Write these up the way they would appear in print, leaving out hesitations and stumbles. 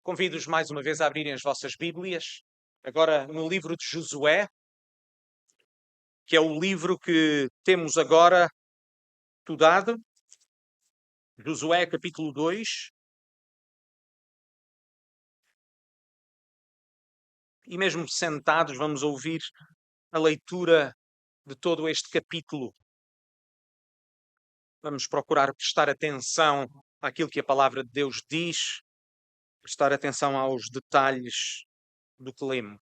Convido-os mais uma vez a abrirem as vossas Bíblias, agora no livro de Josué, que é o livro que temos agora estudado. Josué, capítulo 2. E mesmo sentados, vamos ouvir a leitura de todo este capítulo. Vamos procurar prestar atenção àquilo que a palavra de Deus diz, prestar atenção aos detalhes do que lemos.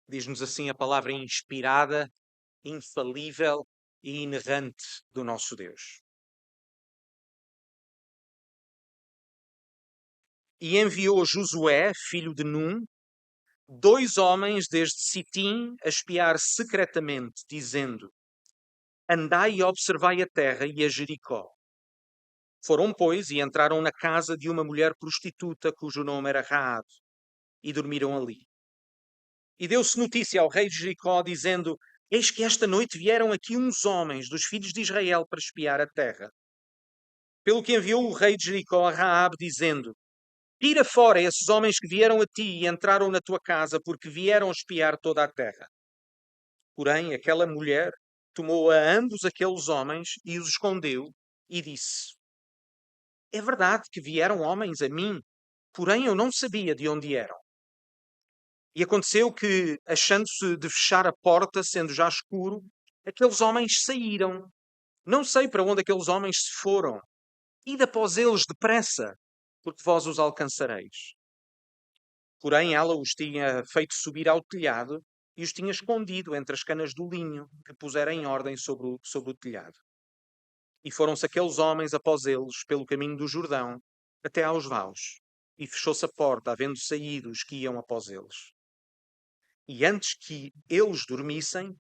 Diz-nos assim a palavra inspirada, infalível e inerrante do nosso Deus. E enviou Josué, filho de Num, 2 homens desde Sitim a espiar secretamente, dizendo: Andai e observai a terra e a Jericó. Foram, pois, e entraram na casa de uma mulher prostituta, cujo nome era Raabe, e dormiram ali. E deu-se notícia ao rei de Jericó, dizendo: Eis que esta noite vieram aqui uns homens dos filhos de Israel para espiar a terra. Pelo que enviou o rei de Jericó a Raabe, dizendo: Tira fora esses homens que vieram a ti e entraram na tua casa, porque vieram espiar toda a terra. Porém, aquela mulher tomou a ambos aqueles homens e os escondeu e disse: É verdade que vieram homens a mim, porém eu não sabia de onde eram. E aconteceu que, achando-se de fechar a porta, sendo já escuro, aqueles homens saíram. Não sei para onde aqueles homens se foram. Ide após eles depressa, porque vós os alcançareis. Porém, ela os tinha feito subir ao telhado e os tinha escondido entre as canas do linho que pusera em ordem sobre o telhado. E foram-se aqueles homens após eles pelo caminho do Jordão até aos vaus. E fechou-se a porta, havendo saído os que iam após eles. E antes que eles dormissem,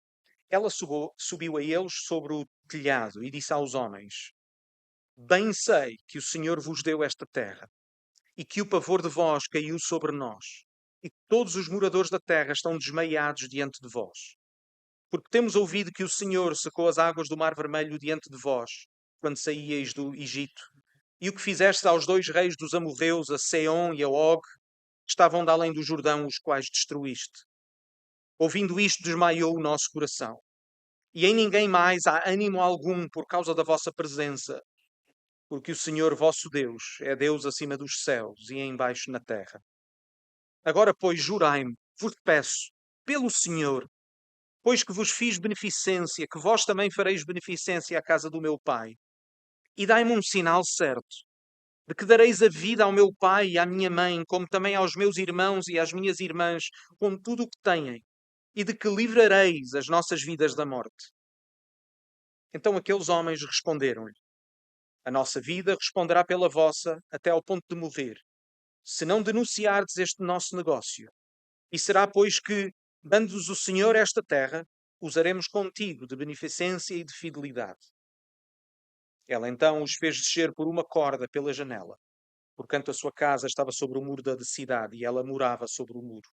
ela subiu a eles sobre o telhado e disse aos homens: Bem sei que o Senhor vos deu esta terra, e que o pavor de vós caiu sobre nós, e que todos os moradores da terra estão desmaiados diante de vós. Porque temos ouvido que o Senhor secou as águas do Mar Vermelho diante de vós, quando saíeis do Egito, e o que fizeste aos 2 reis dos amorreus, a Seom e a Og, que estavam de além do Jordão, os quais destruíste. Ouvindo isto, desmaiou o nosso coração. E em ninguém mais há ânimo algum por causa da vossa presença, porque o Senhor vosso Deus é Deus acima dos céus e embaixo na terra. Agora, pois, jurai-me, vos peço, pelo Senhor, pois que vos fiz beneficência, que vós também fareis beneficência à casa do meu pai. E dai-me um sinal certo, de que dareis a vida ao meu pai e à minha mãe, como também aos meus irmãos e às minhas irmãs, com tudo o que têm, e de que livrareis as nossas vidas da morte. Então aqueles homens responderam-lhe: A nossa vida responderá pela vossa até ao ponto de morrer, se não denunciardes este nosso negócio. E será, pois, que, dando-nos o Senhor esta terra, usaremos contigo de beneficência e de fidelidade. Ela então os fez descer por uma corda pela janela, porquanto a sua casa estava sobre o muro da cidade e ela morava sobre o muro.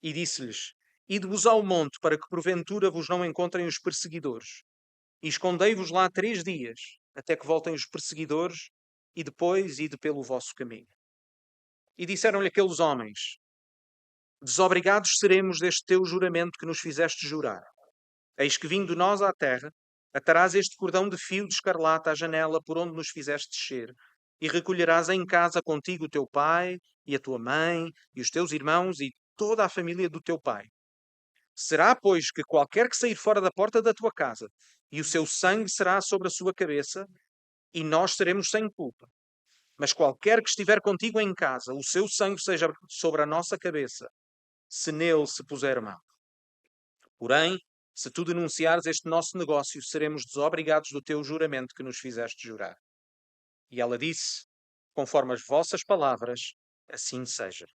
E disse-lhes: Ide-vos ao monte, para que porventura vos não encontrem os perseguidores. E escondei-vos lá 3 dias, até que voltem os perseguidores, e depois ide pelo vosso caminho. E disseram-lhe aqueles homens: Desobrigados seremos deste teu juramento que nos fizeste jurar. Eis que vindo nós à terra, atarás este cordão de fio de escarlata à janela por onde nos fizeste descer, e recolherás em casa contigo o teu pai, e a tua mãe, e os teus irmãos, e toda a família do teu pai. Será, pois, que qualquer que sair fora da porta da tua casa, e o seu sangue será sobre a sua cabeça, e nós seremos sem culpa. Mas qualquer que estiver contigo em casa, o seu sangue seja sobre a nossa cabeça, se nele se puser mão. Porém, se tu denunciares este nosso negócio, seremos desobrigados do teu juramento que nos fizeste jurar. E ela disse: Conforme as vossas palavras, assim seja.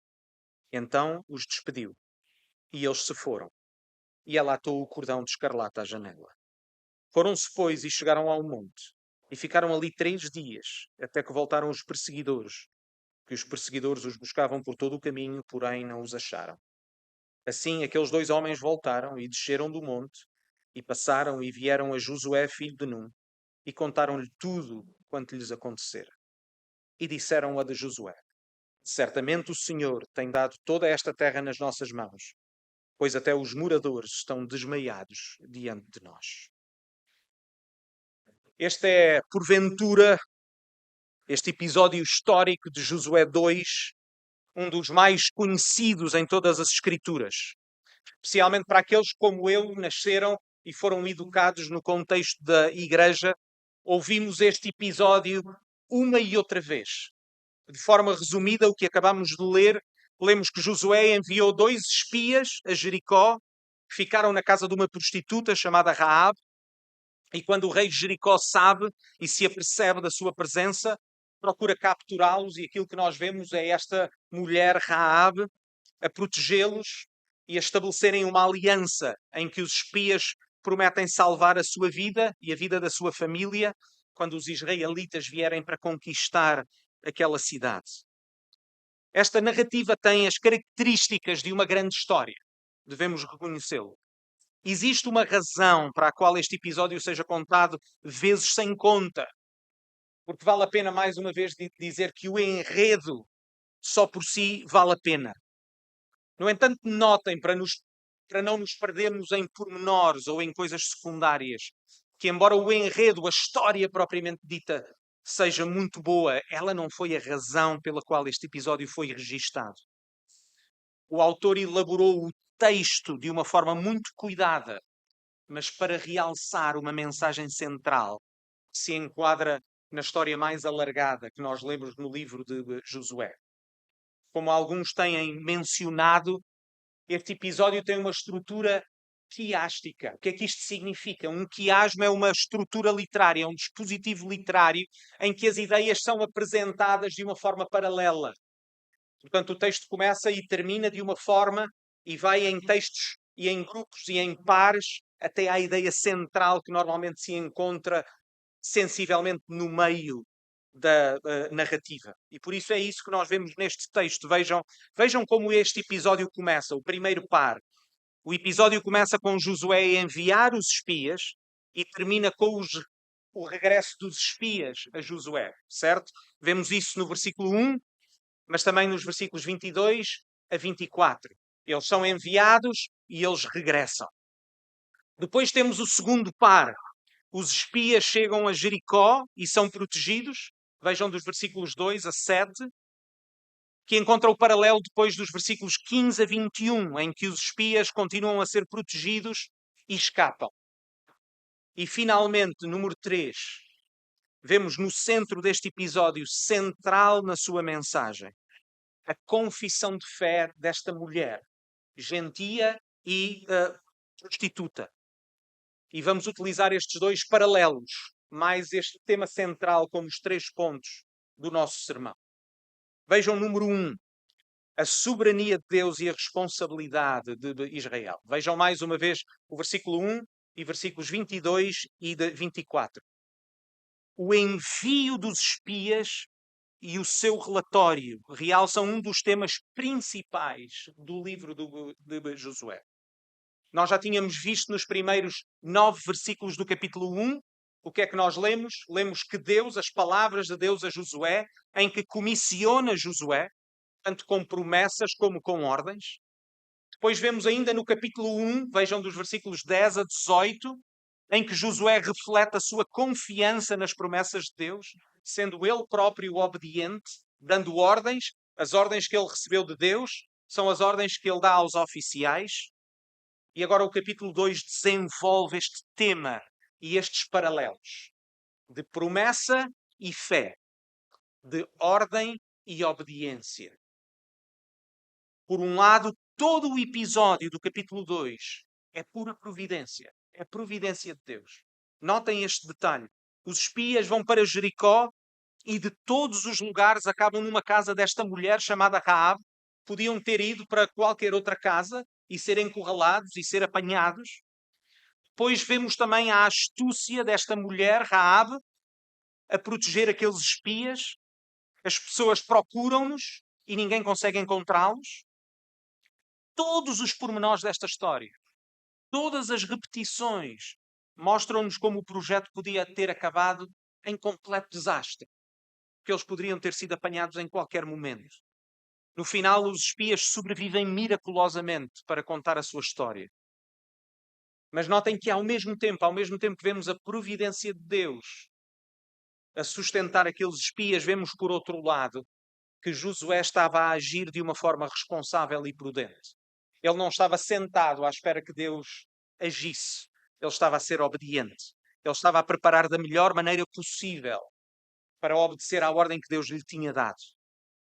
Então os despediu, e eles se foram. E ela atou o cordão de escarlata à janela. Foram-se, pois, e chegaram ao monte, e ficaram ali 3 dias, até que voltaram os perseguidores, que os perseguidores os buscavam por todo o caminho, porém não os acharam. Assim, aqueles 2 homens voltaram e desceram do monte, e passaram e vieram a Josué, filho de Num, e contaram-lhe tudo quanto lhes acontecera. E disseram a de Josué: Certamente o Senhor tem dado toda esta terra nas nossas mãos, pois até os moradores estão desmaiados diante de nós. Este é, porventura, este episódio histórico de Josué 2, um dos mais conhecidos em todas as Escrituras, especialmente para aqueles que, como eu, nasceram e foram educados no contexto da igreja. Ouvimos este episódio uma e outra vez. De forma resumida, o que acabamos de ler, lemos que Josué enviou 2 espias a Jericó, que ficaram na casa de uma prostituta chamada Raabe, e quando o rei de Jericó sabe e se apercebe da sua presença, procura capturá-los, e aquilo que nós vemos é esta mulher Raabe a protegê-los e a estabelecerem uma aliança em que os espias prometem salvar a sua vida e a vida da sua família quando os israelitas vierem para conquistar aquela cidade. Esta narrativa tem as características de uma grande história. Devemos reconhecê-lo. Existe uma razão para a qual este episódio seja contado vezes sem conta. Porque vale a pena, mais uma vez, dizer que o enredo só por si vale a pena. No entanto, notem, para não nos perdermos em pormenores ou em coisas secundárias, que embora o enredo, a história propriamente dita, seja muito boa, ela não foi a razão pela qual este episódio foi registado. O autor elaborou o texto de uma forma muito cuidada, mas para realçar uma mensagem central que se enquadra na história mais alargada que nós lemos no livro de Josué. Como alguns têm mencionado, este episódio tem uma estrutura quiástica. O que é que isto significa? Um quiasmo é uma estrutura literária, é um dispositivo literário em que as ideias são apresentadas de uma forma paralela. Portanto, o texto começa e termina de uma forma e vai em textos e em grupos e em pares até à ideia central que normalmente se encontra sensivelmente no meio da narrativa. E por isso é isso que nós vemos neste texto. Vejam como este episódio começa, o primeiro par. O episódio começa com Josué a enviar os espias e termina com o regresso dos espias a Josué, certo? Vemos isso no versículo 1, mas também nos versículos 22 a 24. Eles são enviados e eles regressam. Depois temos o segundo par. Os espias chegam a Jericó e são protegidos. Vejam dos versículos 2 a 7, que encontra o paralelo depois dos versículos 15 a 21, em que os espias continuam a ser protegidos e escapam. E finalmente, número 3, vemos no centro deste episódio, central na sua mensagem, a confissão de fé desta mulher, gentia e prostituta. E vamos utilizar estes 2 paralelos, mais este tema central como os 3 pontos do nosso sermão. Vejam número 1, a soberania de Deus e a responsabilidade de Israel. Vejam mais uma vez o versículo 1 e versículos 22 e 24. O envio dos espias e o seu relatório realçam um dos temas principais do livro de Josué. Nós já tínhamos visto nos primeiros 9 versículos do capítulo 1, o que é que nós lemos? Lemos que Deus, as palavras de Deus a Josué, em que comissiona Josué, tanto com promessas como com ordens. Depois vemos ainda no capítulo 1, vejam dos versículos 10 a 18, em que Josué reflete a sua confiança nas promessas de Deus, sendo ele próprio obediente, dando ordens. As ordens que ele recebeu de Deus são as ordens que ele dá aos oficiais. E agora o capítulo 2 desenvolve este tema e estes paralelos de promessa e fé, de ordem e obediência. Por um lado, todo o episódio do capítulo 2 é pura providência. É providência de Deus. Notem este detalhe. Os espias vão para Jericó e de todos os lugares acabam numa casa desta mulher chamada Raabe. Podiam ter ido para qualquer outra casa e ser encurralados e ser apanhados. Depois vemos também a astúcia desta mulher, Raabe, a proteger aqueles espias. As pessoas procuram-nos e ninguém consegue encontrá-los. Todos os pormenores desta história, todas as repetições mostram-nos como o projeto podia ter acabado em completo desastre, que eles poderiam ter sido apanhados em qualquer momento. No final, os espias sobrevivem miraculosamente para contar a sua história. Mas notem que ao mesmo tempo que vemos a providência de Deus a sustentar aqueles espias, vemos por outro lado que Josué estava a agir de uma forma responsável e prudente. Ele não estava sentado à espera que Deus agisse. Ele estava a ser obediente. Ele estava a preparar da melhor maneira possível para obedecer à ordem que Deus lhe tinha dado.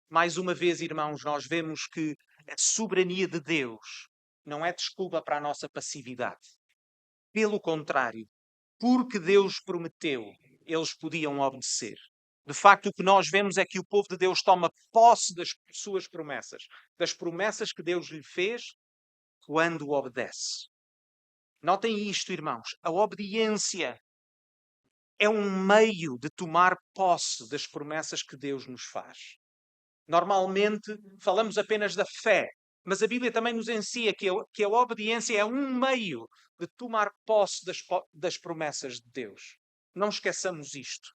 Mais uma vez, irmãos, nós vemos que a soberania de Deus não é desculpa para a nossa passividade. Pelo contrário, porque Deus prometeu, eles podiam obedecer. De facto, o que nós vemos é que o povo de Deus toma posse das suas promessas, das promessas que Deus lhe fez quando obedece. Notem isto, irmãos. A obediência é um meio de tomar posse das promessas que Deus nos faz. Normalmente falamos apenas da fé, mas a Bíblia também nos ensina que a obediência é um meio de tomar posse das promessas de Deus. Não esqueçamos isto.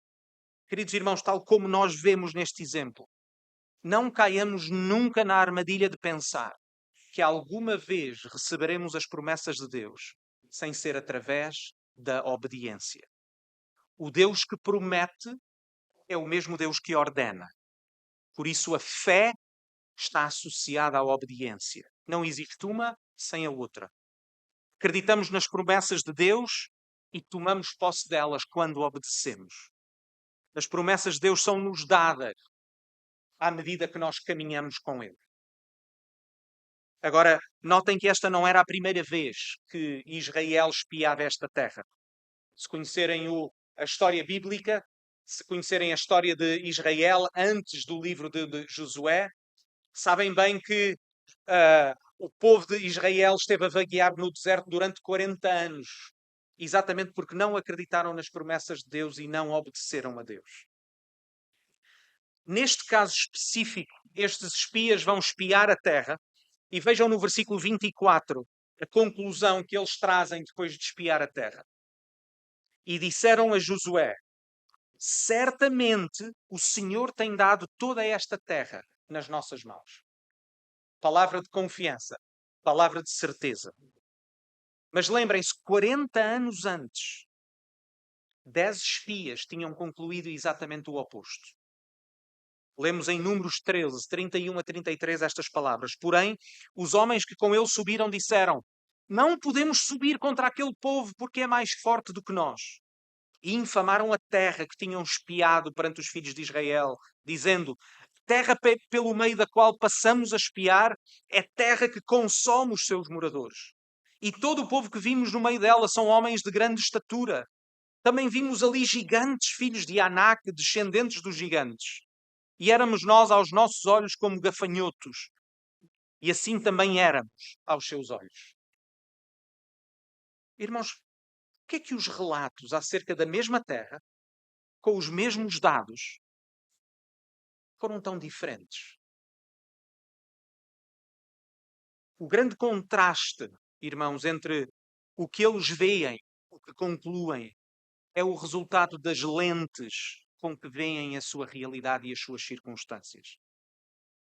Queridos irmãos, tal como nós vemos neste exemplo, não caiamos nunca na armadilha de pensar que alguma vez receberemos as promessas de Deus sem ser através da obediência. O Deus que promete é o mesmo Deus que ordena. Por isso, a fé está associada à obediência. Não existe uma sem a outra. Acreditamos nas promessas de Deus e tomamos posse delas quando obedecemos. As promessas de Deus são-nos dadas à medida que nós caminhamos com Ele. Agora, notem que esta não era a primeira vez que Israel espiava esta terra. Se conhecerem a história bíblica, se conhecerem a história de Israel antes do livro de Josué, sabem bem que o povo de Israel esteve a vaguear no deserto durante 40 anos, exatamente porque não acreditaram nas promessas de Deus e não obedeceram a Deus. Neste caso específico, estes espias vão espiar a terra e vejam no versículo 24 a conclusão que eles trazem depois de espiar a terra. E disseram a Josué: certamente o Senhor tem dado toda esta terra nas nossas mãos. Palavra de confiança, palavra de certeza. Mas lembrem-se, 40 anos antes, 10 espias tinham concluído exatamente o oposto. Lemos em Números 13, 31 a 33 estas palavras. Porém, os homens que com ele subiram disseram: não podemos subir contra aquele povo porque é mais forte do que nós. E infamaram a terra que tinham espiado perante os filhos de Israel, dizendo: terra pelo meio da qual passamos a espiar é terra que consome os seus moradores. E todo o povo que vimos no meio dela são homens de grande estatura. Também vimos ali gigantes, filhos de Anak, descendentes dos gigantes. E éramos nós aos nossos olhos como gafanhotos. E assim também éramos aos seus olhos. Irmãos, o que é que os relatos acerca da mesma terra, com os mesmos dados, foram tão diferentes? O grande contraste, irmãos, entre o que eles veem, o que concluem, é o resultado das lentes com que veem a sua realidade e as suas circunstâncias.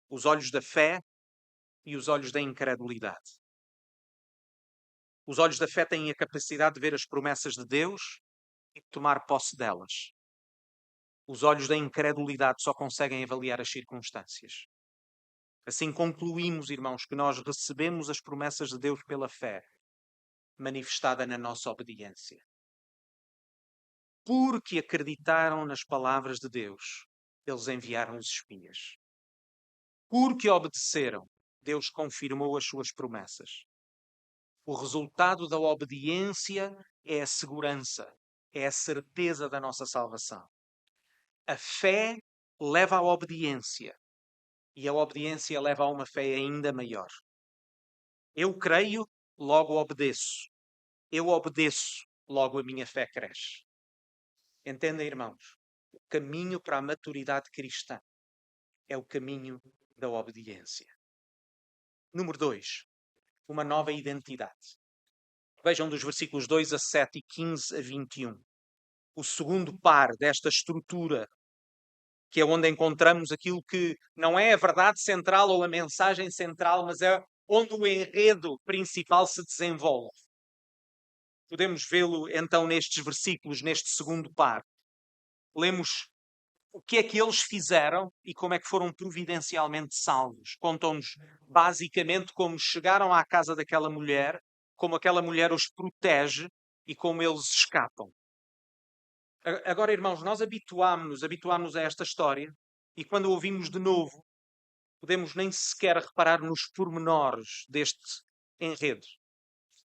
Os olhos da fé e os olhos da incredulidade. Os olhos da fé têm a capacidade de ver as promessas de Deus e de tomar posse delas. Os olhos da incredulidade só conseguem avaliar as circunstâncias. Assim concluímos, irmãos, que nós recebemos as promessas de Deus pela fé, manifestada na nossa obediência. Porque acreditaram nas palavras de Deus, eles enviaram os espias. Porque obedeceram, Deus confirmou as suas promessas. O resultado da obediência é a segurança, é a certeza da nossa salvação. A fé leva à obediência e a obediência leva a uma fé ainda maior. Eu creio, logo obedeço. Eu obedeço, logo a minha fé cresce. Entendem, irmãos? O caminho para a maturidade cristã é o caminho da obediência. Número 2. Uma nova identidade. Vejam dos versículos 2 a 7 e 15 a 21. O segundo par desta estrutura, que é onde encontramos aquilo que não é a verdade central ou a mensagem central, mas é onde o enredo principal se desenvolve. Podemos vê-lo então nestes versículos, neste segundo par. Lemos o que é que eles fizeram e como é que foram providencialmente salvos. Contam-nos basicamente como chegaram à casa daquela mulher, como aquela mulher os protege e como eles escapam. Agora, irmãos, nós habituámos-nos a esta história e quando a ouvimos de novo, podemos nem sequer reparar nos pormenores deste enredo.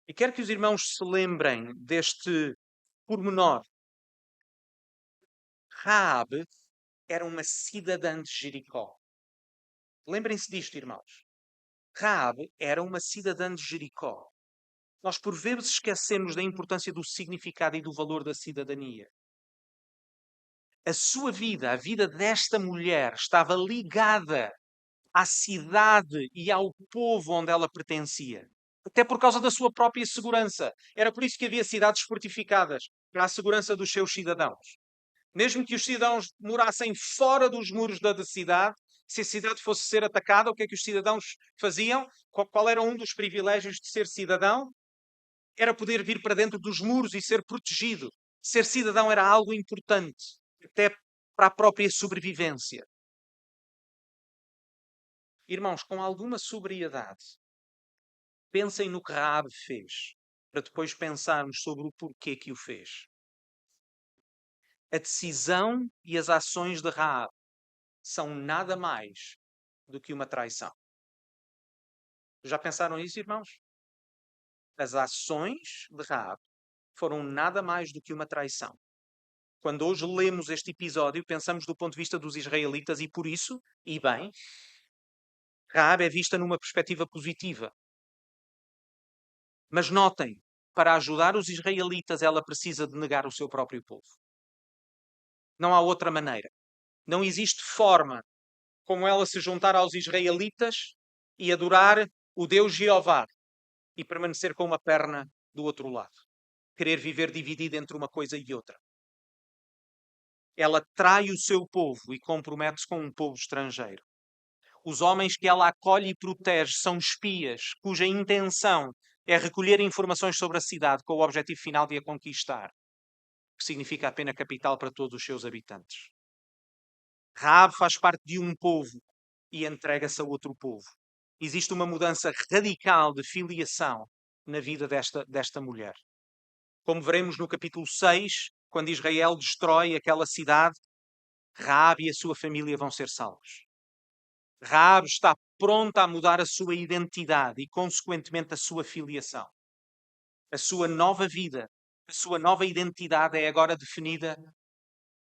E quero que os irmãos se lembrem deste pormenor. Raabe era uma cidadã de Jericó. Lembrem-se disto, irmãos. Raabe era uma cidadã de Jericó. Nós por vezes esquecemos da importância do significado e do valor da cidadania. A sua vida, a vida desta mulher, estava ligada à cidade e ao povo onde ela pertencia. Até por causa da sua própria segurança. Era por isso que havia cidades fortificadas, para a segurança dos seus cidadãos. Mesmo que os cidadãos morassem fora dos muros da cidade, se a cidade fosse ser atacada, o que é que os cidadãos faziam? Qual era um dos privilégios de ser cidadão? Era poder vir para dentro dos muros e ser protegido. Ser cidadão era algo importante, até para a própria sobrevivência. Irmãos, com alguma sobriedade, pensem no que Raabe fez, para depois pensarmos sobre o porquê que o fez. A decisão e as ações de Raabe são nada mais do que uma traição. Já pensaram nisso, irmãos? As ações de Raabe foram nada mais do que uma traição. Quando hoje lemos este episódio, pensamos do ponto de vista dos israelitas e por isso, e bem, Raabe é vista numa perspectiva positiva. Mas notem, para ajudar os israelitas, ela precisa de negar o seu próprio povo. Não há outra maneira. Não existe forma como ela se juntar aos israelitas e adorar o Deus Jeová e permanecer com uma perna do outro lado. Querer viver dividida entre uma coisa e outra. Ela trai o seu povo e compromete-se com um povo estrangeiro. Os homens que ela acolhe e protege são espias, cuja intenção é recolher informações sobre a cidade com o objetivo final de a conquistar, que significa a pena capital para todos os seus habitantes. Raabe faz parte de um povo e entrega-se a outro povo. Existe uma mudança radical de filiação na vida desta mulher. Como veremos no capítulo 6, quando Israel destrói aquela cidade, Raabe e a sua família vão ser salvos. Raabe está pronta a mudar a sua identidade e, consequentemente, a sua filiação. A sua nova vida, a sua nova identidade é agora definida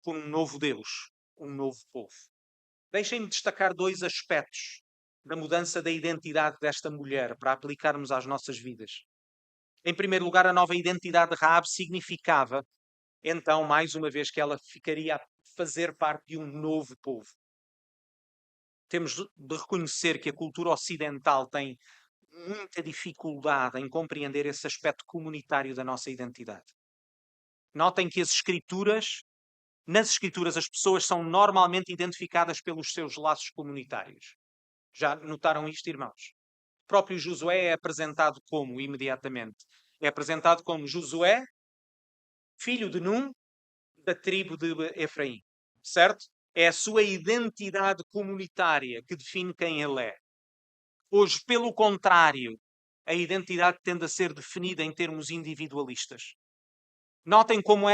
por um novo Deus, um novo povo. Deixem-me destacar dois aspectos da mudança da identidade desta mulher para aplicarmos às nossas vidas. Em primeiro lugar, a nova identidade de Raabe significava, então, mais uma vez, que ela ficaria a fazer parte de um novo povo. Temos de reconhecer que a cultura ocidental tem muita dificuldade em compreender esse aspecto comunitário da nossa identidade. Notem que nas Escrituras, as pessoas são normalmente identificadas pelos seus laços comunitários. Já notaram isto, irmãos? O próprio Josué é apresentado como, imediatamente? É apresentado como Josué, filho de Num, da tribo de Efraim. Certo? É a sua identidade comunitária que define quem ele é. Hoje, pelo contrário, a identidade tende a ser definida em termos individualistas. Notem como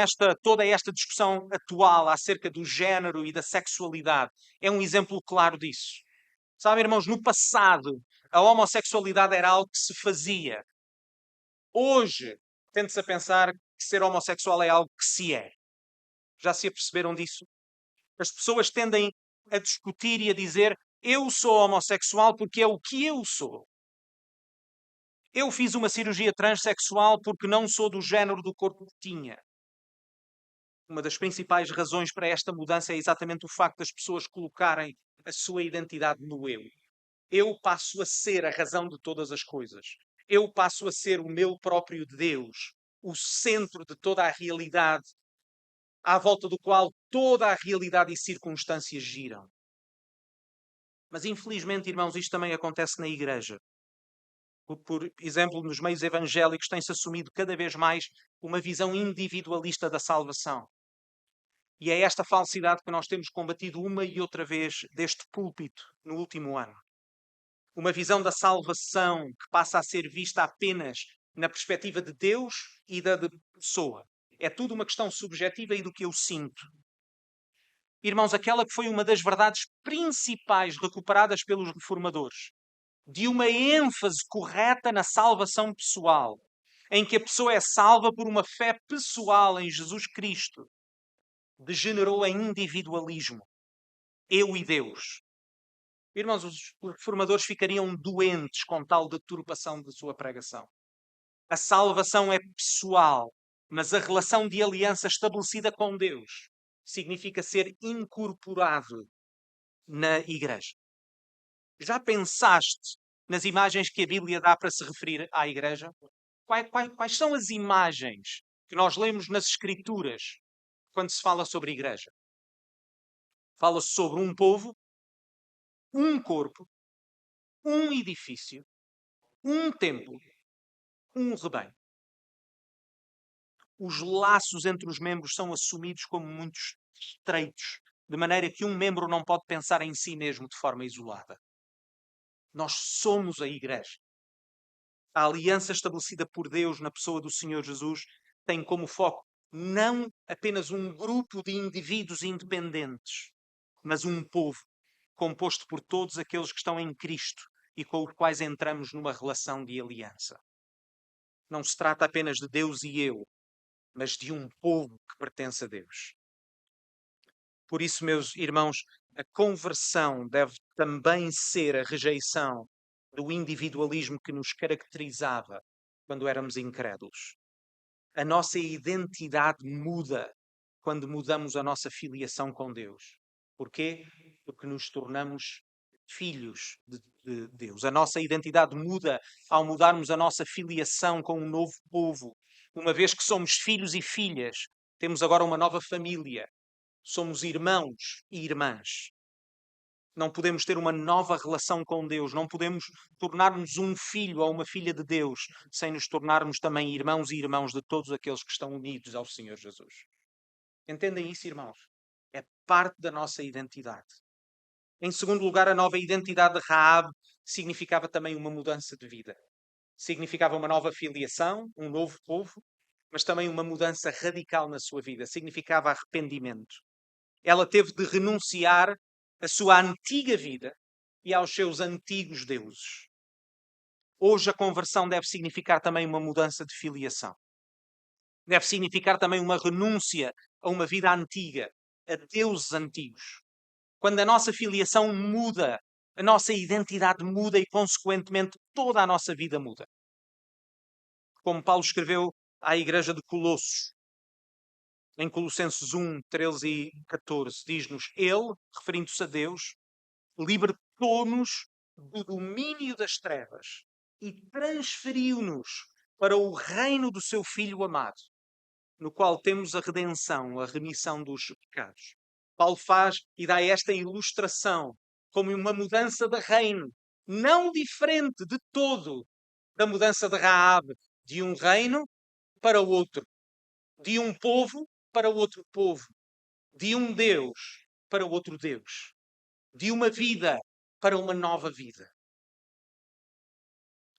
toda esta discussão atual acerca do género e da sexualidade é um exemplo claro disso. Sabem, irmãos, no passado, a homossexualidade era algo que se fazia. Hoje, tende-se a pensar que ser homossexual é algo que se é. Já se aperceberam disso? As pessoas tendem a discutir e a dizer: eu sou homossexual porque é o que eu sou. Eu fiz uma cirurgia transexual porque não sou do género do corpo que tinha. Uma das principais razões para esta mudança é exatamente o facto das pessoas colocarem a sua identidade no eu. Eu passo a ser a razão de todas as coisas. eu passo a ser o meu próprio Deus, o centro de toda a realidade, à volta do qual toda a realidade e circunstâncias giram. Mas infelizmente, irmãos, isto também acontece na igreja. Por exemplo, nos meios evangélicos tem-se assumido cada vez mais uma visão individualista da salvação. E é esta falsidade que nós temos combatido uma e outra vez deste púlpito no último ano. Uma visão da salvação que passa a ser vista apenas na perspectiva de Deus e da pessoa. É tudo uma questão subjetiva e do que eu sinto. Irmãos, aquela que foi uma das verdades principais recuperadas pelos reformadores, de uma ênfase correta na salvação pessoal, em que a pessoa é salva por uma fé pessoal em Jesus Cristo, degenerou em individualismo. Eu e Deus. Irmãos, os reformadores ficariam doentes com tal deturpação de sua pregação. A salvação é pessoal, mas a relação de aliança estabelecida com Deus significa ser incorporado na igreja. Já pensaste nas imagens que a Bíblia dá para se referir à igreja? Quais são as imagens que nós lemos nas Escrituras quando se fala sobre a igreja? Fala-se sobre um povo, um corpo, um edifício, um templo, um rebanho. Os laços entre os membros são assumidos como muito estreitos, de maneira que um membro não pode pensar em si mesmo de forma isolada. Nós somos a igreja. A aliança estabelecida por Deus na pessoa do Senhor Jesus tem como foco não apenas um grupo de indivíduos independentes, mas um povo composto por todos aqueles que estão em Cristo e com os quais entramos numa relação de aliança. Não se trata apenas de Deus e eu, mas de um povo que pertence a Deus. Por isso, meus irmãos, a conversão deve também ser a rejeição do individualismo que nos caracterizava quando éramos incrédulos. A nossa identidade muda quando mudamos a nossa filiação com Deus. Porquê? Porque nos tornamos filhos de Deus. A nossa identidade muda ao mudarmos a nossa filiação com um novo povo. Uma vez que somos filhos e filhas, temos agora uma nova família. Somos irmãos e irmãs. Não podemos ter uma nova relação com Deus. Não podemos tornar-nos um filho ou uma filha de Deus sem nos tornarmos também irmãos e irmãos de todos aqueles que estão unidos ao Senhor Jesus. Entendem isso, irmãos? É parte da nossa identidade. Em segundo lugar, a nova identidade de Raab significava também uma mudança de vida. Significava uma nova filiação, um novo povo, mas também uma mudança radical na sua vida. Significava arrependimento. Ela teve de renunciar à sua antiga vida e aos seus antigos deuses. Hoje a conversão deve significar também uma mudança de filiação. Deve significar também uma renúncia a uma vida antiga, a deuses antigos. Quando a nossa filiação muda, a nossa identidade muda e, consequentemente, toda a nossa vida muda. Como Paulo escreveu à igreja de Colossos, em Colossenses 1, 13 e 14, diz-nos: Ele, referindo-se a Deus, libertou-nos do domínio das trevas e transferiu-nos para o reino do seu Filho amado, no qual temos a redenção, a remissão dos pecados. Paulo faz e dá esta ilustração como uma mudança de reino, não diferente de todo da mudança de Raab, de um reino para o outro, de um povo para o outro povo, de um Deus para o outro Deus, de uma vida para uma nova vida.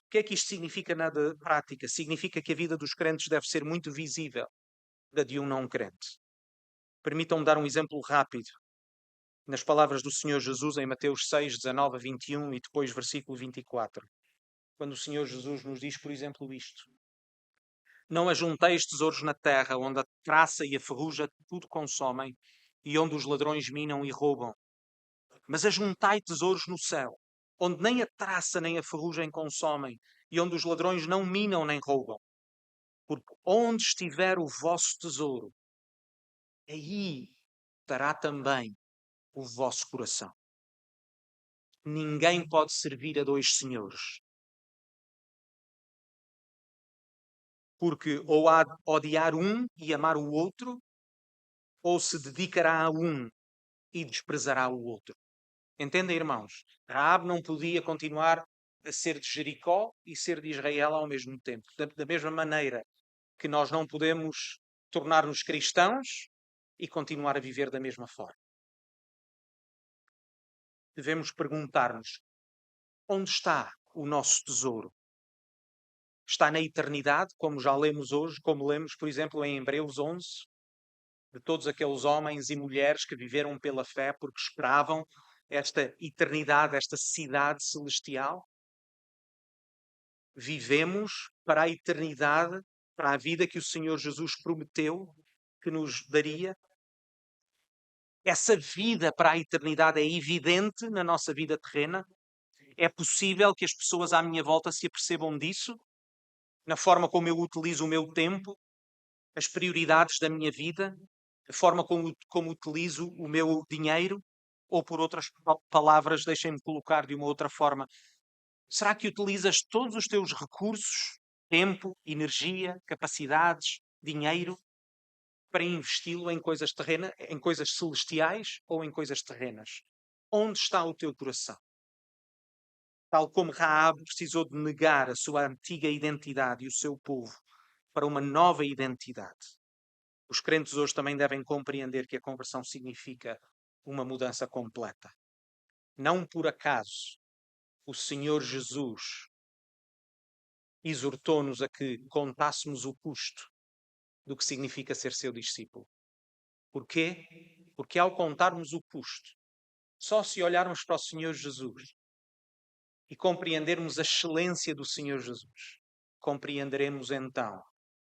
O que é que isto significa na prática? Significa que a vida dos crentes deve ser muito visível da de um não crente. Permitam-me dar um exemplo rápido. Nas palavras do Senhor Jesus em Mateus 6, 19 a 21 e depois versículo 24. Quando o Senhor Jesus nos diz, por exemplo, isto: Não ajunteis tesouros na terra, onde a traça e a ferrugem tudo consomem, e onde os ladrões minam e roubam. Mas ajuntai tesouros no céu, onde nem a traça nem a ferrugem consomem, e onde os ladrões não minam nem roubam. Porque onde estiver o vosso tesouro, aí estará também o vosso coração. Ninguém pode servir a dois senhores. porque ou há de odiar um e amar o outro, ou se dedicará a um e desprezará o outro. Entendem, irmãos? Raabe não podia continuar a ser de Jericó e ser de Israel ao mesmo tempo. Da mesma maneira que nós não podemos tornar-nos cristãos e continuar a viver da mesma forma. Devemos perguntar-nos: onde está o nosso tesouro? Está na eternidade, como já lemos hoje, como lemos, por exemplo, em Hebreus 11, de todos aqueles homens e mulheres que viveram pela fé porque esperavam esta eternidade, esta cidade celestial? Vivemos para a eternidade, para a vida que o Senhor Jesus prometeu que nos daria? Essa vida para a eternidade é evidente na nossa vida terrena? É possível que as pessoas à minha volta se apercebam disso? Na forma como eu utilizo o meu tempo, as prioridades da minha vida, a forma como utilizo o meu dinheiro? Ou, por outras palavras, deixem-me colocar de uma outra forma, será que utilizas todos os teus recursos, tempo, energia, capacidades, dinheiro, para investi-lo em coisas terrenas, em coisas celestiais ou em coisas terrenas? Onde está o teu coração? Tal como Raabe precisou de negar a sua antiga identidade e o seu povo para uma nova identidade, os crentes hoje também devem compreender que a conversão significa uma mudança completa. Não por acaso o Senhor Jesus exortou-nos a que contássemos o custo do que significa ser seu discípulo. Porquê? Porque ao contarmos o custo, só se olharmos para o Senhor Jesus e compreendermos a excelência do Senhor Jesus, compreenderemos então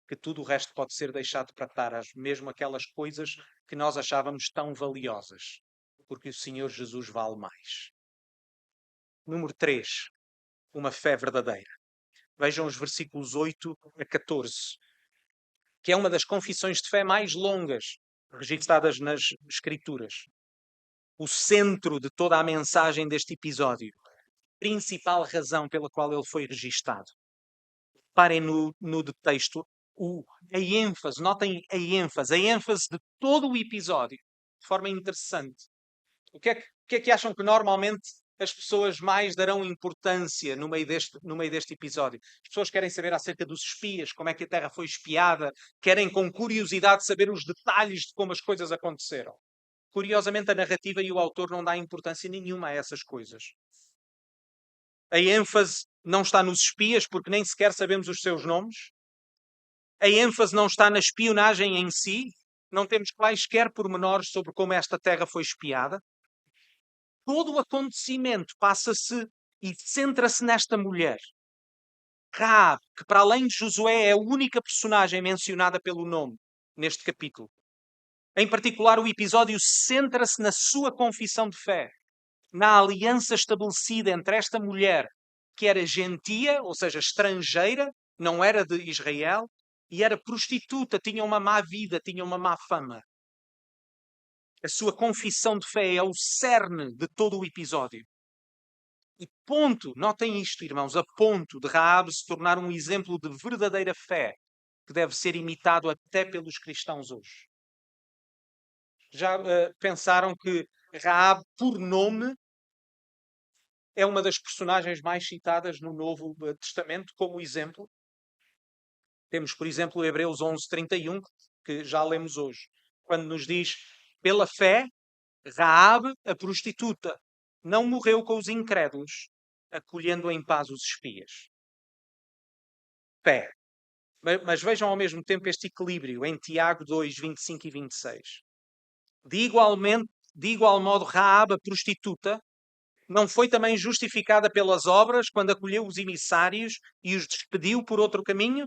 que tudo o resto pode ser deixado para trás, mesmo aquelas coisas que nós achávamos tão valiosas, porque o Senhor Jesus vale mais. Número 3, uma fé verdadeira. Vejam os versículos 8 a 14, que é uma das confissões de fé mais longas registadas nas Escrituras. O centro de toda a mensagem deste episódio, principal razão pela qual ele foi registado. Parem no texto, a ênfase, notem a ênfase de todo o episódio, de forma interessante. O que é que acham que normalmente as pessoas mais darão importância no meio deste episódio? As pessoas querem saber acerca dos espias, como é que a Terra foi espiada, querem com curiosidade saber os detalhes de como as coisas aconteceram. Curiosamente, a narrativa e o autor não dá importância nenhuma a essas coisas. A ênfase não está nos espias, porque nem sequer sabemos os seus nomes. A ênfase não está na espionagem em si. Não temos quaisquer pormenores sobre como esta terra foi espiada. Todo o acontecimento passa-se e centra-se nesta mulher, Raabe, que para além de Josué é a única personagem mencionada pelo nome neste capítulo. Em particular, o episódio centra-se na sua confissão de fé, na aliança estabelecida entre esta mulher, que era gentia, ou seja, estrangeira, não era de Israel, e era prostituta, tinha uma má vida, tinha uma má fama. A sua confissão de fé é o cerne de todo o episódio. E ponto, notem isto, irmãos, a ponto de Raabe se tornar um exemplo de verdadeira fé que deve ser imitado até pelos cristãos hoje. Já pensaram que Raabe, por nome, é uma das personagens mais citadas no Novo Testamento como exemplo? Temos, por exemplo, Hebreus 11:31, que já lemos hoje, quando nos diz: pela fé, Raabe, a prostituta, não morreu com os incrédulos, acolhendo em paz os espias. Fé. Mas vejam ao mesmo tempo este equilíbrio em Tiago 2, 25 e 26. De igual modo, Raabe, a prostituta, não foi também justificada pelas obras quando acolheu os emissários e os despediu por outro caminho?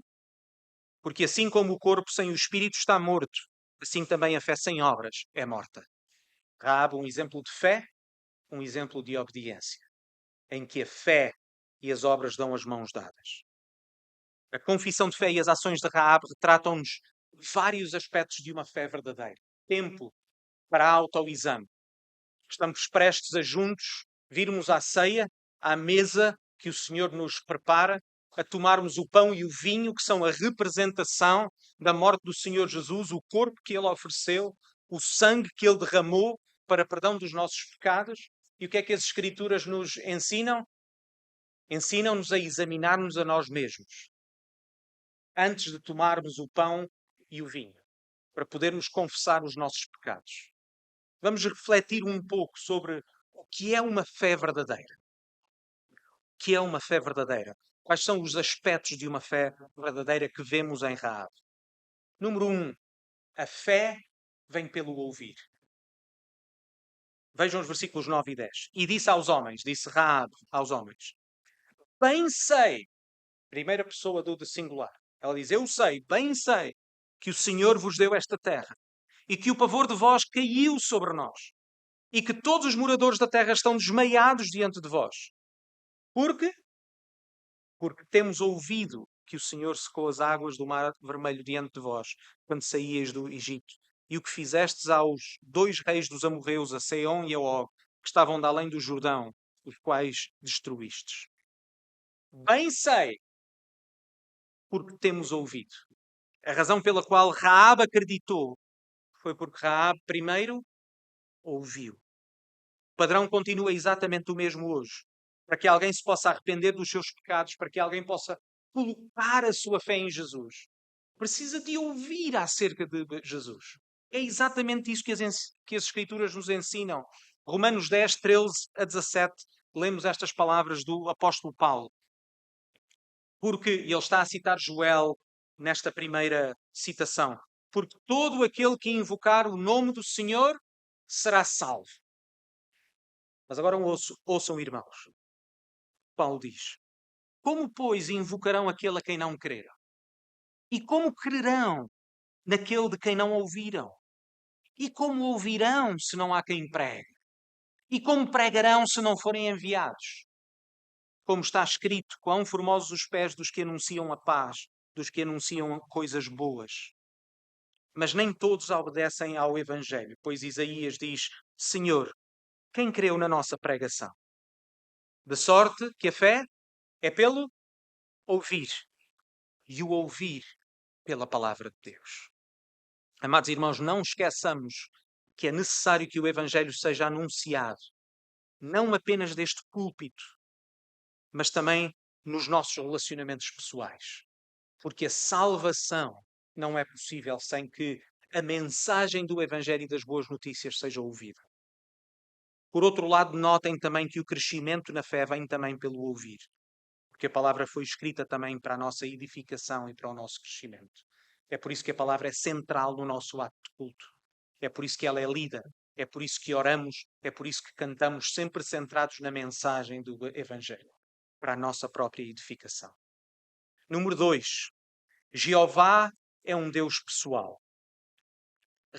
Porque assim como o corpo sem o espírito está morto, assim também a fé sem obras é morta. Raabe, um exemplo de fé, um exemplo de obediência, em que a fé e as obras dão as mãos dadas. A confissão de fé e as ações de Raabe retratam-nos vários aspectos de uma fé verdadeira. Tempo para autoexame. Estamos prestes a juntos virmos à ceia, à mesa que o Senhor nos prepara, a tomarmos o pão e o vinho, que são a representação da morte do Senhor Jesus, o corpo que ele ofereceu, o sangue que ele derramou para perdão dos nossos pecados. E o que é que as Escrituras nos ensinam? Ensinam-nos a examinar-nos a nós mesmos antes de tomarmos o pão e o vinho, para podermos confessar os nossos pecados. Vamos refletir um pouco sobre o que é uma fé verdadeira. O que é uma fé verdadeira? Quais são os aspectos de uma fé verdadeira que vemos em Raab? Número 1, a fé vem pelo ouvir. Vejam os versículos 9 e 10. E disse aos homens, disse Raab aos homens, bem sei, primeira pessoa do de singular, ela diz, eu sei, bem sei, que o Senhor vos deu esta terra, e que o pavor de vós caiu sobre nós, e que todos os moradores da terra estão desmaiados diante de vós. Porque temos ouvido que o Senhor secou as águas do mar vermelho diante de vós, quando saíeis do Egito, e o que fizestes aos 2 reis dos amorreus, a Seom e a Og, que estavam de além do Jordão, os quais destruístes. Bem sei, porque temos ouvido. A razão pela qual Raab acreditou foi porque Raab primeiro ouviu. O padrão continua exatamente o mesmo hoje. Para que alguém se possa arrepender dos seus pecados, para que alguém possa colocar a sua fé em Jesus, precisa de ouvir acerca de Jesus. É exatamente isso que as Escrituras nos ensinam. Romanos 10, 13 a 17, lemos estas palavras do apóstolo Paulo. Porque ele está a citar Joel nesta primeira citação. Porque todo aquele que invocar o nome do Senhor será salvo. Mas agora ouçam, irmãos. Paulo diz, como, pois, invocarão aquele a quem não creram? E como crerão naquele de quem não ouviram? E como ouvirão se não há quem pregue? E como pregarão se não forem enviados? Como está escrito, quão formosos os pés dos que anunciam a paz, dos que anunciam coisas boas. Mas nem todos obedecem ao Evangelho, pois Isaías diz, Senhor, quem creu na nossa pregação? De sorte que a fé é pelo ouvir, e o ouvir pela palavra de Deus. Amados irmãos, não esqueçamos que é necessário que o Evangelho seja anunciado, não apenas deste púlpito, mas também nos nossos relacionamentos pessoais. Porque a salvação não é possível sem que a mensagem do Evangelho e das boas notícias seja ouvida. Por outro lado, notem também que o crescimento na fé vem também pelo ouvir. Porque a palavra foi escrita também para a nossa edificação e para o nosso crescimento. É por isso que a palavra é central no nosso ato de culto. É por isso que ela é lida. É por isso que oramos. É por isso que cantamos sempre centrados na mensagem do Evangelho. Para a nossa própria edificação. Número 2. Jeová é um Deus pessoal.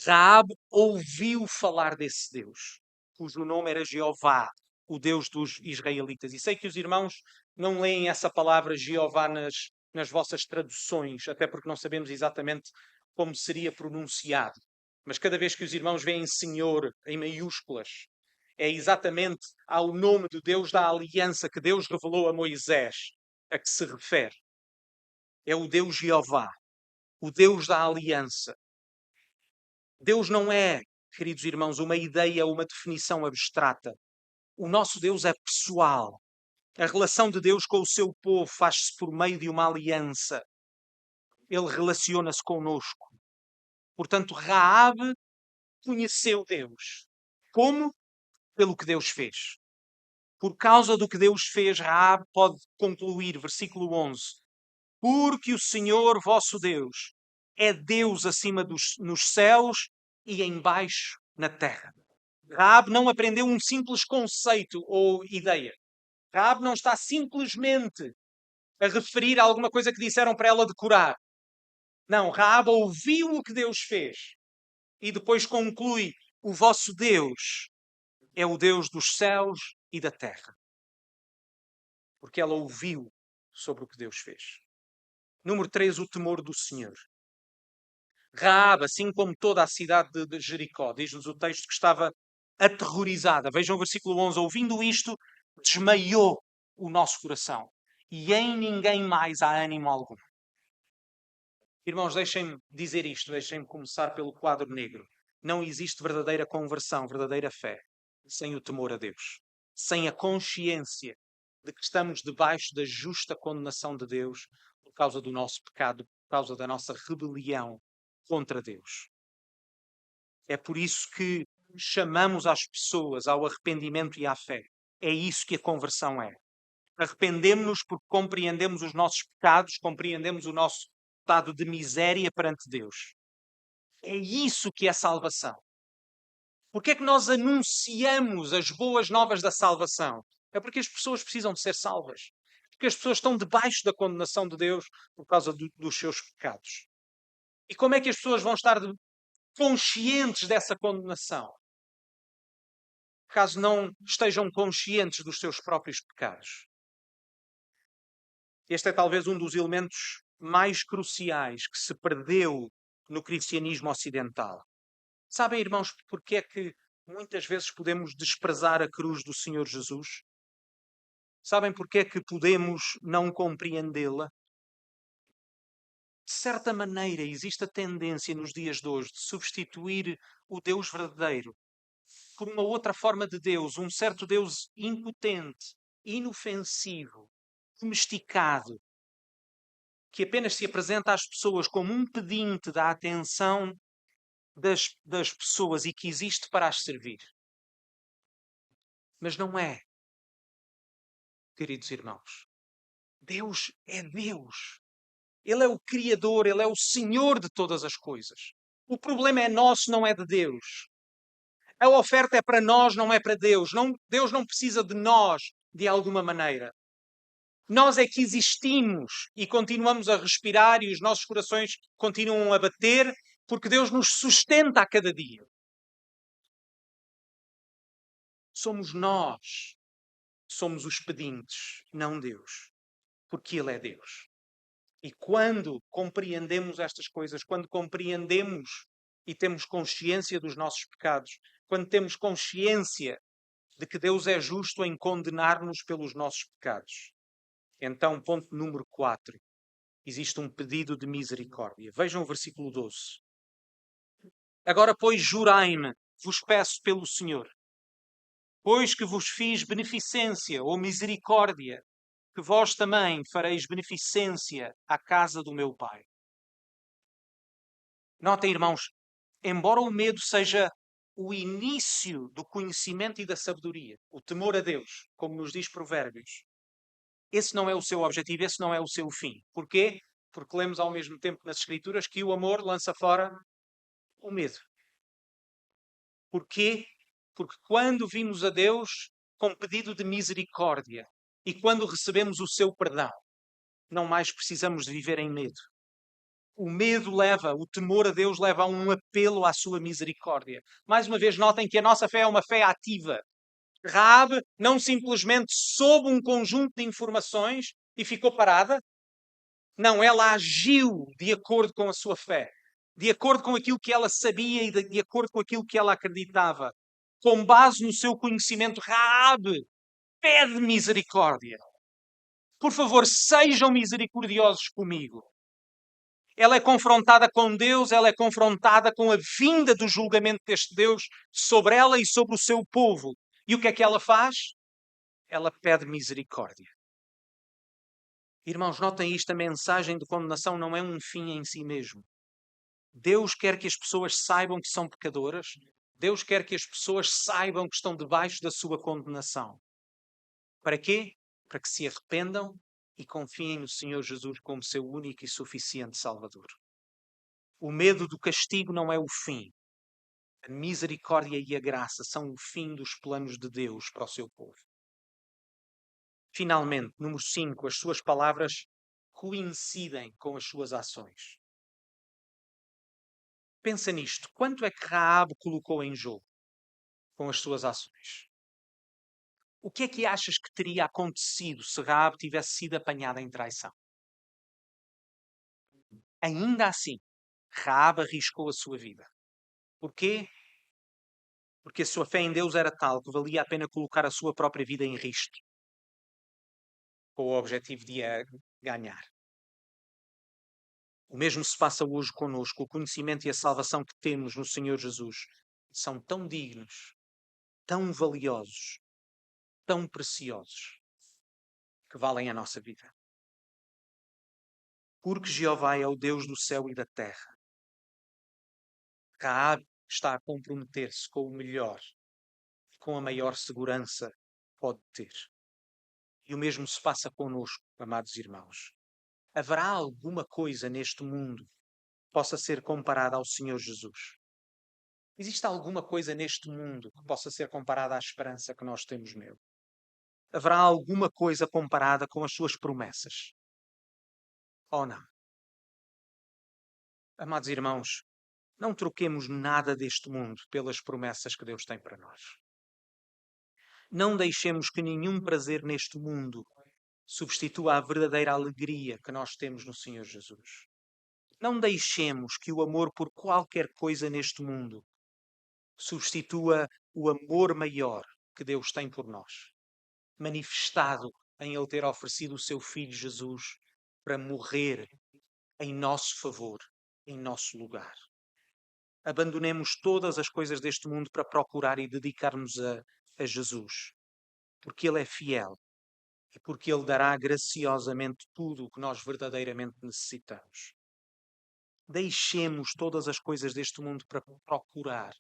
Raab ouviu falar desse Deus, cujo nome era Jeová, o Deus dos israelitas. E sei que os irmãos não leem essa palavra Jeová nas vossas traduções, até porque não sabemos exatamente como seria pronunciado. Mas cada vez que os irmãos veem Senhor em maiúsculas, é exatamente ao nome do Deus da aliança que Deus revelou a Moisés a que se refere. É o Deus Jeová, o Deus da aliança. Deus não é, queridos irmãos, uma ideia, uma definição abstrata. O nosso Deus é pessoal. A relação de Deus com o seu povo faz-se por meio de uma aliança. Ele relaciona-se conosco. Portanto, Raabe conheceu Deus. Como? Pelo que Deus fez. Por causa do que Deus fez, Raabe pode concluir, versículo 11. Porque o Senhor vosso Deus é Deus acima nos céus e embaixo na terra. Raabe não aprendeu um simples conceito ou ideia. Raabe não está simplesmente a referir a alguma coisa que disseram para ela decorar. Não, Raabe ouviu o que Deus fez e depois conclui: o vosso Deus é o Deus dos céus e da terra. Porque ela ouviu sobre o que Deus fez. Número 3, o temor do Senhor. Raabe, assim como toda a cidade de Jericó, diz-nos o texto que estava aterrorizada. Vejam o versículo 11. Ouvindo isto, desmaiou o nosso coração. e em ninguém mais há ânimo algum. Irmãos, deixem-me dizer isto, deixem-me começar pelo quadro negro. Não existe verdadeira conversão, verdadeira fé, sem o temor a Deus, sem a consciência de que estamos debaixo da justa condenação de Deus por causa do nosso pecado, por causa da nossa rebelião contra Deus. É por isso que chamamos as pessoas ao arrependimento e à fé. É isso que a conversão é. Arrependemos-nos porque compreendemos os nossos pecados, compreendemos o nosso estado de miséria perante Deus. É isso que é salvação. Porque é que nós anunciamos as boas novas da salvação? É porque as pessoas precisam de ser salvas. Porque as pessoas estão debaixo da condenação de Deus por causa dos seus pecados. E como é que as pessoas vão estar conscientes dessa condenação? Caso não estejam conscientes dos seus próprios pecados. Este é talvez um dos elementos mais cruciais que se perdeu no cristianismo ocidental. Sabem, irmãos, porque é que muitas vezes podemos desprezar a cruz do Senhor Jesus? Sabem porque é que podemos não compreendê-la? De certa maneira, existe a tendência nos dias de hoje de substituir o Deus verdadeiro por uma outra forma de Deus, um certo Deus impotente, inofensivo, domesticado, que apenas se apresenta às pessoas como um pedinte da atenção das pessoas e que existe para as servir. Mas não é, queridos irmãos. Deus é Deus. Ele é o Criador, Ele é o Senhor de todas as coisas. O problema é nosso, não é de Deus. A oferta é para nós, não é para Deus. Deus não precisa de nós, de alguma maneira. Nós é que existimos e continuamos a respirar e os nossos corações continuam a bater porque Deus nos sustenta a cada dia. Somos nós, somos os pedintes, não Deus, porque Ele é Deus. E quando compreendemos estas coisas, quando compreendemos e temos consciência dos nossos pecados, quando temos consciência de que Deus é justo em condenar-nos pelos nossos pecados, então, ponto número 4, existe um pedido de misericórdia. Vejam o versículo 12. Agora, pois, jurai-me, vos peço pelo Senhor, pois que vos fiz beneficência ou misericórdia, que vós também fareis beneficência à casa do meu Pai. Notem, irmãos, embora o medo seja o início do conhecimento e da sabedoria, o temor a Deus, como nos diz Provérbios, esse não é o seu objetivo, esse não é o seu fim. Porquê? Porque lemos ao mesmo tempo nas Escrituras que o amor lança fora o medo. Porquê? Porque quando vimos a Deus com pedido de misericórdia e quando recebemos o seu perdão, não mais precisamos de viver em medo. O medo leva, o temor a Deus leva a um apelo à sua misericórdia. Mais uma vez, notem que a nossa fé é uma fé ativa. Raabe não simplesmente soube um conjunto de informações e ficou parada. Não, ela agiu de acordo com a sua fé, de acordo com aquilo que ela sabia e de acordo com aquilo que ela acreditava. Com base no seu conhecimento, Raabe pede misericórdia. Por favor, sejam misericordiosos comigo. Ela é confrontada com Deus, ela é confrontada com a vinda do julgamento deste Deus sobre ela e sobre o seu povo. E o que é que ela faz? Ela pede misericórdia. Irmãos, notem isto, a mensagem de condenação não é um fim em si mesmo. Deus quer que as pessoas saibam que são pecadoras. Deus quer que as pessoas saibam que estão debaixo da sua condenação. Para quê? Para que se arrependam e confiem no Senhor Jesus como seu único e suficiente Salvador. O medo do castigo não é o fim. A misericórdia e a graça são o fim dos planos de Deus para o seu povo. Finalmente, número 5, as suas palavras coincidem com as suas ações. Pensa nisto. Quanto é que Raabe colocou em jogo com as suas ações? O que é que achas que teria acontecido se Raabe tivesse sido apanhada em traição? Ainda assim, Raabe arriscou a sua vida. Porquê? Porque a sua fé em Deus era tal que valia a pena colocar a sua própria vida em risco. com o objetivo de a ganhar. O mesmo se passa hoje conosco. O conhecimento e a salvação que temos no Senhor Jesus são tão dignos, tão valiosos, tão preciosos, que valem a nossa vida. Porque Jeová é o Deus do céu e da terra. Raabe está a comprometer-se com o melhor, com a maior segurança que pode ter. E o mesmo se passa connosco, amados irmãos. Haverá alguma coisa neste mundo que possa ser comparada ao Senhor Jesus? Existe alguma coisa neste mundo que possa ser comparada à esperança que nós temos nele? Haverá alguma coisa comparada com as suas promessas? Ou não? Amados irmãos, não troquemos nada deste mundo pelas promessas que Deus tem para nós. Não deixemos que nenhum prazer neste mundo substitua a verdadeira alegria que nós temos no Senhor Jesus. Não deixemos que o amor por qualquer coisa neste mundo substitua o amor maior que Deus tem por nós, manifestado em Ele ter oferecido o seu Filho Jesus para morrer em nosso favor, em nosso lugar. Abandonemos todas as coisas deste mundo para procurar e dedicar-nos a Jesus, porque Ele é fiel e porque Ele dará graciosamente tudo o que nós verdadeiramente necessitamos. Deixemos todas as coisas deste mundo para procurar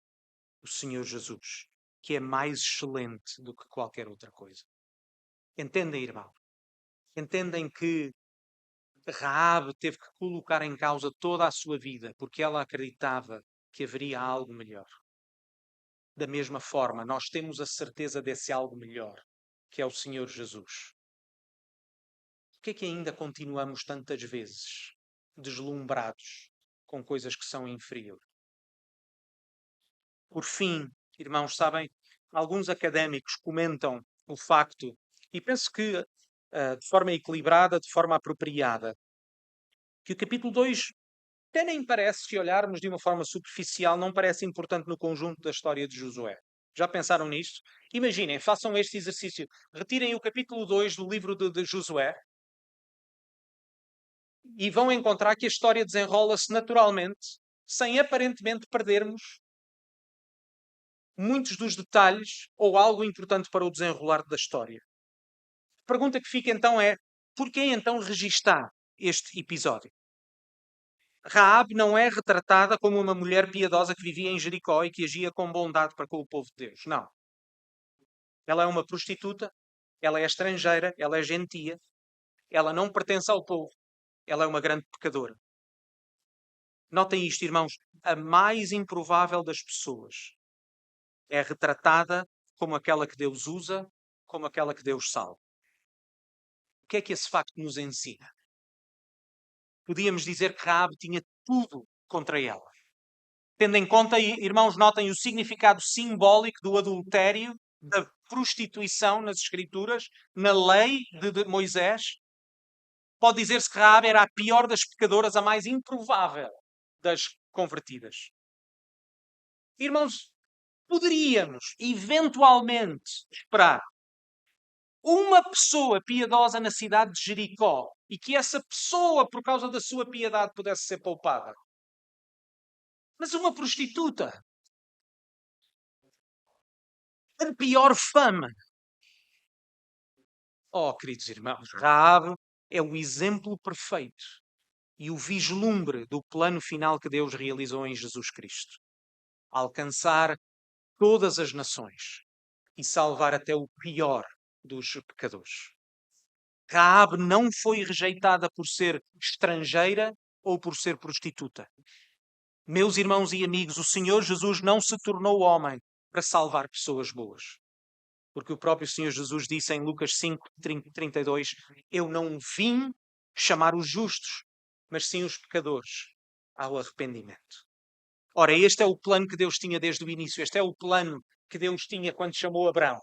o Senhor Jesus, que é mais excelente do que qualquer outra coisa. Entendem, irmão? Entendem que Raabe teve que colocar em causa toda a sua vida porque ela acreditava que haveria algo melhor. Da mesma forma, nós temos a certeza desse algo melhor, que é o Senhor Jesus. Por que é que ainda continuamos tantas vezes deslumbrados com coisas que são inferiores? Por fim, irmãos, sabem, alguns académicos comentam o facto, e penso que de forma equilibrada, de forma apropriada, que o capítulo 2 até nem parece, se olharmos de uma forma superficial, não parece importante no conjunto da história de Josué. Já pensaram nisto? Imaginem, façam este exercício. Retirem o capítulo 2 do livro de Josué e vão encontrar que a história desenrola-se naturalmente, sem aparentemente perdermos muitos dos detalhes ou algo importante para o desenrolar da história. A pergunta que fica então é: porquê então registar este episódio? Raabe não é retratada como uma mulher piedosa que vivia em Jericó e que agia com bondade para com o povo de Deus. Não. Ela é uma prostituta, ela é estrangeira, ela é gentia, ela não pertence ao povo, ela é uma grande pecadora. Notem isto, irmãos, a mais improvável das pessoas é retratada como aquela que Deus usa, como aquela que Deus salva. O que é que esse facto nos ensina? Podíamos dizer que Raabe tinha tudo contra ela. Tendo em conta, irmãos, notem o significado simbólico do adultério, da prostituição nas Escrituras, na lei de Moisés. Pode dizer-se que Raabe era a pior das pecadoras, a mais improvável das convertidas. Irmãos, poderíamos eventualmente esperar uma pessoa piedosa na cidade de Jericó e que essa pessoa, por causa da sua piedade, pudesse ser poupada. Mas uma prostituta, a pior fama. Oh, queridos irmãos, Raabe é o exemplo perfeito e o vislumbre do plano final que Deus realizou em Jesus Cristo. Alcançar todas as nações e salvar até o pior dos pecadores. Raabe não foi rejeitada por ser estrangeira ou por ser prostituta. Meus irmãos e amigos, o Senhor Jesus não se tornou homem para salvar pessoas boas. Porque o próprio Senhor Jesus disse em Lucas 5:32: eu não vim chamar os justos, mas sim os pecadores ao arrependimento. Ora, este é o plano que Deus tinha desde o início. Este é o plano que Deus tinha quando chamou Abraão.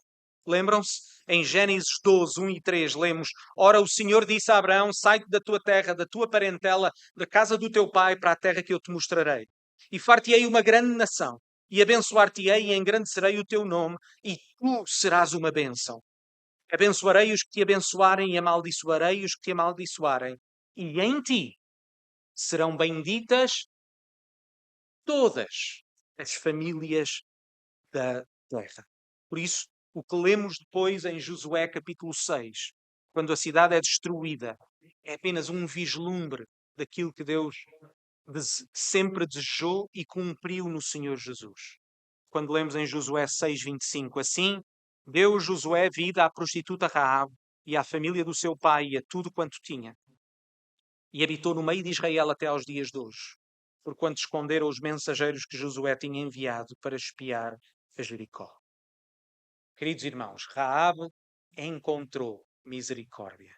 Lembram-se? Em Gênesis 12, 1 e 3, lemos: ora, o Senhor disse a Abraão: sai-te da tua terra, da tua parentela, da casa do teu pai, para a terra que eu te mostrarei. E far-te-ei uma grande nação, e abençoar-te-ei e engrandecerei o teu nome, e tu serás uma bênção. Abençoarei os que te abençoarem e amaldiçoarei os que te amaldiçoarem. E em ti serão benditas todas as famílias da terra. Por isso, o que lemos depois em Josué capítulo 6, quando a cidade é destruída, é apenas um vislumbre daquilo que Deus sempre desejou e cumpriu no Senhor Jesus. Quando lemos em Josué 6:25, assim, deu Josué vida à prostituta Raabe e à família do seu pai e a tudo quanto tinha. E habitou no meio de Israel até aos dias de hoje, porquanto esconderam os mensageiros que Josué tinha enviado para espiar a Jericó. Queridos irmãos, Raabe encontrou misericórdia.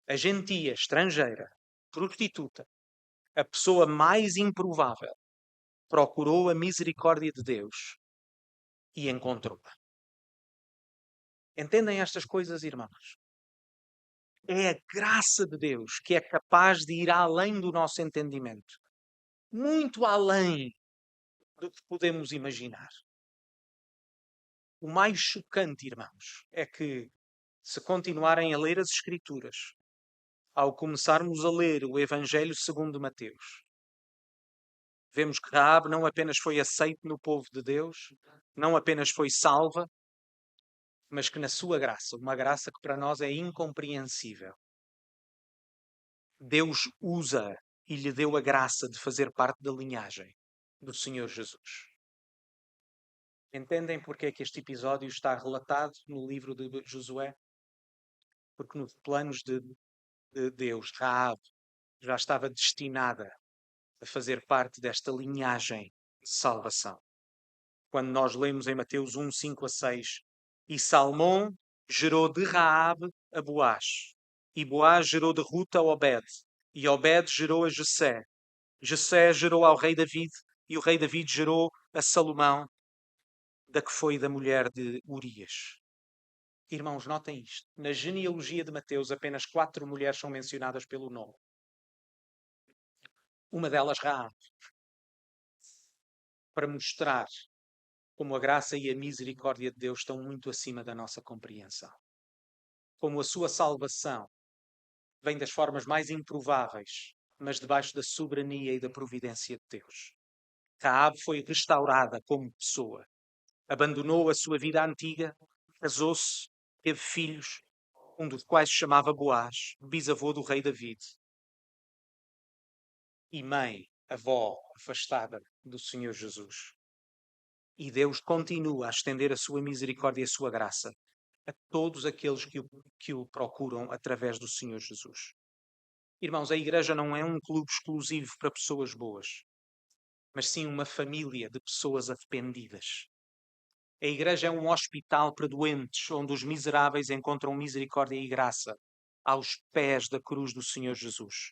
A gentia estrangeira, prostituta, a pessoa mais improvável, procurou a misericórdia de Deus e encontrou-a. Entendem estas coisas, irmãos? É a graça de Deus que é capaz de ir além do nosso entendimento. Muito além do que podemos imaginar. O mais chocante, irmãos, é que, se continuarem a ler as Escrituras, ao começarmos a ler o Evangelho segundo Mateus, vemos que Raabe não apenas foi aceite no povo de Deus, não apenas foi salva, mas que na sua graça, uma graça que para nós é incompreensível, Deus usa e lhe deu a graça de fazer parte da linhagem do Senhor Jesus. Entendem porque é que este episódio está relatado no livro de Josué? Porque nos planos de Deus, Raabe já estava destinada a fazer parte desta linhagem de salvação. Quando nós lemos em Mateus 1, 5 a 6, e Salmão gerou de Raabe a Boaz, e Boaz gerou de Ruta a Obed, e Obed gerou a Jessé. Jessé gerou ao rei David, e o rei David gerou a Salomão, da que foi da mulher de Urias. Irmãos, notem isto. Na genealogia de Mateus, apenas 4 mulheres são mencionadas pelo nome. Uma delas, Raabe, para mostrar como a graça e a misericórdia de Deus estão muito acima da nossa compreensão. Como a sua salvação vem das formas mais improváveis, mas debaixo da soberania e da providência de Deus. Raabe foi restaurada como pessoa. Abandonou a sua vida antiga, casou-se, teve filhos, um dos quais se chamava Boaz, bisavô do rei David. E mãe, avó, afastada do Senhor Jesus. E Deus continua a estender a sua misericórdia e a sua graça a todos aqueles que o procuram através do Senhor Jesus. Irmãos, a igreja não é um clube exclusivo para pessoas boas, mas sim uma família de pessoas arrependidas. A igreja é um hospital para doentes, onde os miseráveis encontram misericórdia e graça aos pés da cruz do Senhor Jesus,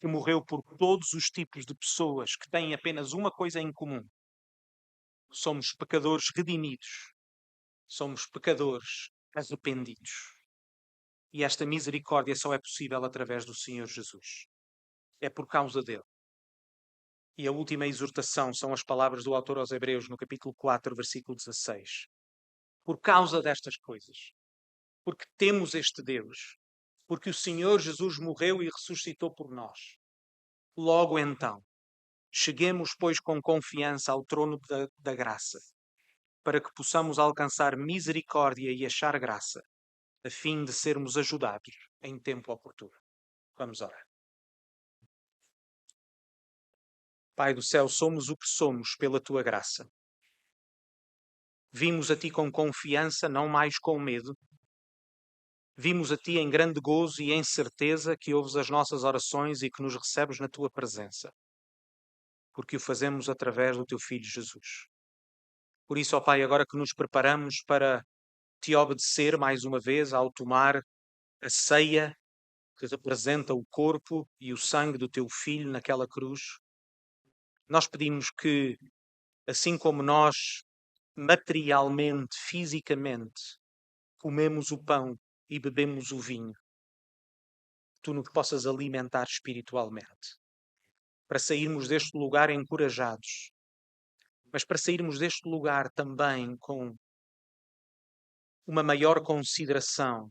que morreu por todos os tipos de pessoas que têm apenas uma coisa em comum. Somos pecadores redimidos. Somos pecadores arrependidos. E esta misericórdia só é possível através do Senhor Jesus. É por causa dele. E a última exortação são as palavras do autor aos Hebreus, no capítulo 4, versículo 16. Por causa destas coisas. Porque temos este Deus. Porque o Senhor Jesus morreu e ressuscitou por nós. Logo então, cheguemos, pois, com confiança ao trono da graça, para que possamos alcançar misericórdia e achar graça, a fim de sermos ajudados em tempo oportuno. Vamos orar. Pai do céu, somos o que somos pela tua graça. Vimos a ti com confiança, não mais com medo. Vimos a ti em grande gozo e em certeza que ouves as nossas orações e que nos recebes na tua presença, porque o fazemos através do teu Filho Jesus. Por isso, ó Pai, agora que nos preparamos para te obedecer mais uma vez ao tomar a ceia que representa o corpo e o sangue do teu Filho naquela cruz, nós pedimos que, assim como nós materialmente, fisicamente, comemos o pão e bebemos o vinho, tu nos possas alimentar espiritualmente, para sairmos deste lugar encorajados, mas para sairmos deste lugar também com uma maior consideração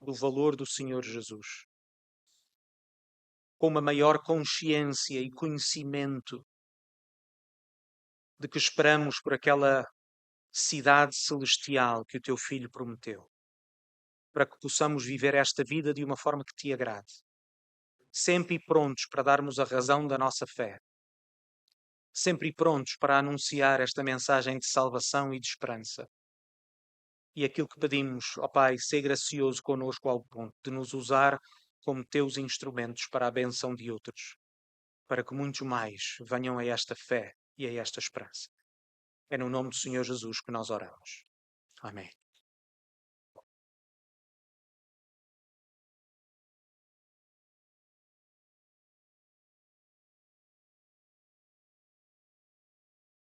do valor do Senhor Jesus, com uma maior consciência e conhecimento de que esperamos por aquela cidade celestial que o teu Filho prometeu, para que possamos viver esta vida de uma forma que te agrade, sempre prontos para darmos a razão da nossa fé, sempre prontos para anunciar esta mensagem de salvação e de esperança. E aquilo que pedimos, ó Pai, ser gracioso conosco ao ponto de nos usar como teus instrumentos para a benção de outros, para que muitos mais venham a esta fé e a esta esperança. É no nome do Senhor Jesus que nós oramos. Amém.